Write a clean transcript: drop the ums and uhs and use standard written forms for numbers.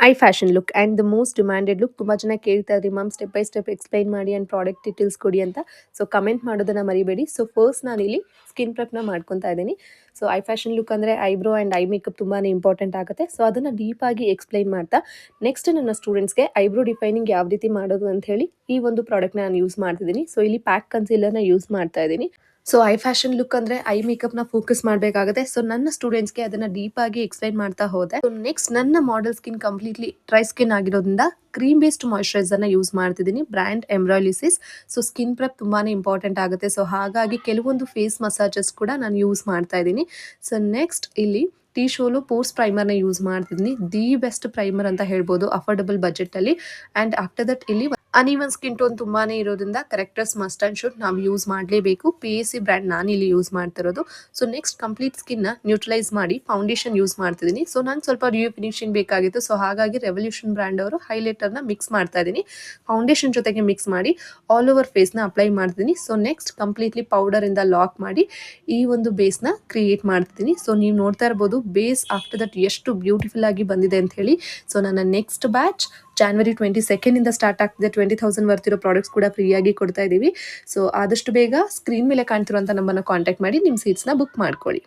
I fashion look and the most demanded look. ತುಂಬ ಜನ ಕೇಳ್ತಾ ಇದ್ರಿ ma'am step by step explain ಮಾಡಿ ಆ್ಯಂಡ್ ಪ್ರಾಡಕ್ಟ್ ಡೀಟೇಲ್ಸ್ ಕೊಡಿ ಅಂತ. ಸೊ ಕಮೆಂಟ್ ಮಾಡೋದನ್ನು ಮರಿಬೇಡಿ. ಸೊ ಫಸ್ಟ್ ನಾನಿಲ್ಲಿ ಸ್ಕಿನ್ ಪ್ರೆಪ್ನ ಮಾಡ್ಕೊತಾ ಇದ್ದೀನಿ. ಸೊ ಐ ಫ್ಯಾಷನ್ ಲುಕ್ ಅಂದರೆ ಐಬ್ರೋ ಆ್ಯಂಡ್ ಐ ಮೇಕಪ್ ತುಂಬಾ ಇಂಪಾರ್ಟೆಂಟ್ ಆಗುತ್ತೆ. ಸೊ ಅದನ್ನು ಡೀಪಾಗಿ ಎಕ್ಸ್ಪ್ಲೈನ್ ಮಾಡ್ತಾ ನೆಕ್ಸ್ಟ್ ನನ್ನ ಸ್ಟೂಡೆಂಟ್ಸ್ಗೆ ಐಬ್ರೋ ಡಿಫೈನಿಂಗ್ ಯಾವ ರೀತಿ ಮಾಡೋದು ಅಂತ ಹೇಳಿ ಈ ಒಂದು ಪ್ರಾಡಕ್ಟ್ನ ನಾನು ಯೂಸ್ ಮಾಡ್ತಿದ್ದೀನಿ. ಸೊ ಇಲ್ಲಿ ಪ್ಯಾಕ್ ಕನ್ಸೀಲರ್ನ ಯೂಸ್ ಮಾಡ್ತಾ ಇದ್ದೀನಿ. ಸೊ ಐ ಫ್ಯಾಷನ್ ಲುಕ್ ಅಂದರೆ ಐ ಮೇಕಪ್ನ ಫೋಕಸ್ ಮಾಡಬೇಕಾಗುತ್ತೆ. ಸೊ ನನ್ನ ಸ್ಟೂಡೆಂಟ್ಸ್ಗೆ ಅದನ್ನು ಡೀಪಾಗಿ ಎಕ್ಸ್ಪ್ಲೈನ್ ಮಾಡ್ತಾ ಹೋದೆ. ಸೊ ನೆಕ್ಸ್ಟ್ ನನ್ನ model skin completely dry skin ಆಗಿರೋದ್ರಿಂದ ಕ್ರೀಮ್ ಬೇಸ್ಡ್ ಮಾಯಿಶ್ಚರೈಸರ್ನ ಯೂಸ್ ಮಾಡ್ತಿದ್ದೀನಿ, ಬ್ರ್ಯಾಂಡ್ ಎಂಬ್ರಾಯ್ಲಿಸಿಸ್. ಸೊ ಸ್ಕಿನ್ ಪ್ರೆಪ್ ತುಂಬಾ ಇಂಪಾರ್ಟೆಂಟ್ ಆಗುತ್ತೆ. ಸೊ ಹಾಗಾಗಿ ಕೆಲವೊಂದು ಫೇಸ್ ಮಸಾಜಸ್ ಕೂಡ ನಾನು ಯೂಸ್ ಮಾಡ್ತಾ ಇದ್ದೀನಿ. ಸೊ ನೆಕ್ಸ್ಟ್ ಇಲ್ಲಿ ಟಿ ಶೋಲು ಪೋರ್ಸ್ ಪ್ರೈಮರ್ನ ಯೂಸ್ ಮಾಡ್ತಿದ್ದೀನಿ. ದಿ ಬೆಸ್ಟ್ ಪ್ರೈಮರ್ ಅಂತ ಹೇಳ್ಬೋದು ಅಫೋರ್ಡಬಲ್ ಬಜೆಟಲ್ಲಿ. ಆ್ಯಂಡ್ ಆಫ್ಟರ್ ದಟ್ ಇಲ್ಲಿ ಅನ್ಇವನ್ ಸ್ಕಿನ್ ಟೋನ್ ತುಂಬಾ ಇರೋದ್ರಿಂದ ಕರೆಕ್ಟರ್ಸ್ ಮಸ್ಟ್ ಆ್ಯಂಡ್ ಶುಡ್ ನಾವು ಯೂಸ್ ಮಾಡಲೇಬೇಕು. PAC ಬ್ರ್ಯಾಂಡ್ ನಾನು ಇಲ್ಲಿ ಯೂಸ್ ಮಾಡ್ತಿರೋದು. ಸೊ ನೆಕ್ಸ್ಟ್ ಕಂಪ್ಲೀಟ್ ಸ್ಕಿನ್ನ ನ್ಯೂಟ್ರಲೈಸ್ ಮಾಡಿ ಫೌಂಡೇಶನ್ ಯೂಸ್ ಮಾಡ್ತಿದ್ದೀನಿ. ಸೊ ನಂಗೆ ಸ್ವಲ್ಪ ರಿವ್ಯೂ ಫಿನಿಶಿಂಗ್ ಬೇಕಾಗಿತ್ತು. ಸೊ ಹಾಗಾಗಿ ರೆವಲ್ಯೂಷನ್ ಬ್ರ್ಯಾಂಡ್ ಅವರು ಹೈಲೈಟರ್ನ ಮಿಕ್ಸ್ ಮಾಡ್ತಾ ಇದ್ದೀನಿ. ಫೌಂಡೇಶನ್ ಜೊತೆಗೆ ಮಿಕ್ಸ್ ಮಾಡಿ ಆಲ್ ಓವರ್ ಫೇಸ್ನ ಅಪ್ಲೈ ಮಾಡ್ತೀನಿ. ಸೊ ನೆಕ್ಸ್ಟ್ ಕಂಪ್ಲೀಟ್ಲಿ ಪೌಡರಿಂದ ಲಾಕ್ ಮಾಡಿ ಈ ಒಂದು ಬೇಸ್ನ ಕ್ರಿಯೇಟ್ ಮಾಡ್ತಿದ್ದೀನಿ. ಸೊ ನೀವು ನೋಡ್ತಾ ಇರ್ಬೋದು ಬೇಸ್ ಆಫ್ಟರ್ ದಟ್ ಎಷ್ಟು ಬ್ಯೂಟಿಫುಲ್ ಆಗಿ ಬಂದಿದೆ ಅಂತ ಹೇಳಿ. ಸೊ ನನ್ನ ನೆಕ್ಸ್ಟ್ ಬ್ಯಾಚ್ January 22 ಸ್ಟಾರ್ಟ್ ಆಗ್ತಿದೆ. 20,000 ವರ್ತಿರೋ ಪ್ರಾಡಕ್ಟ್ಸ್ ಕೂಡ ಫ್ರೀಯಾಗಿ ಕೊಡ್ತಾ ಇದ್ದೀವಿ. ಸೊ ಆದಷ್ಟು ಬೇಗ ಸ್ಕ್ರೀನ್ ಮೇಲೆ ಕಾಣ್ತಿರುವಂಥ ನಂಬರ್ನ ಕಾಂಟ್ಯಾಕ್ಟ್ ಮಾಡಿ ನಿಮ್ಮ ಸೀಟ್ಸ್ನ ಬುಕ್ ಮಾಡ್ಕೊಳ್ಳಿ.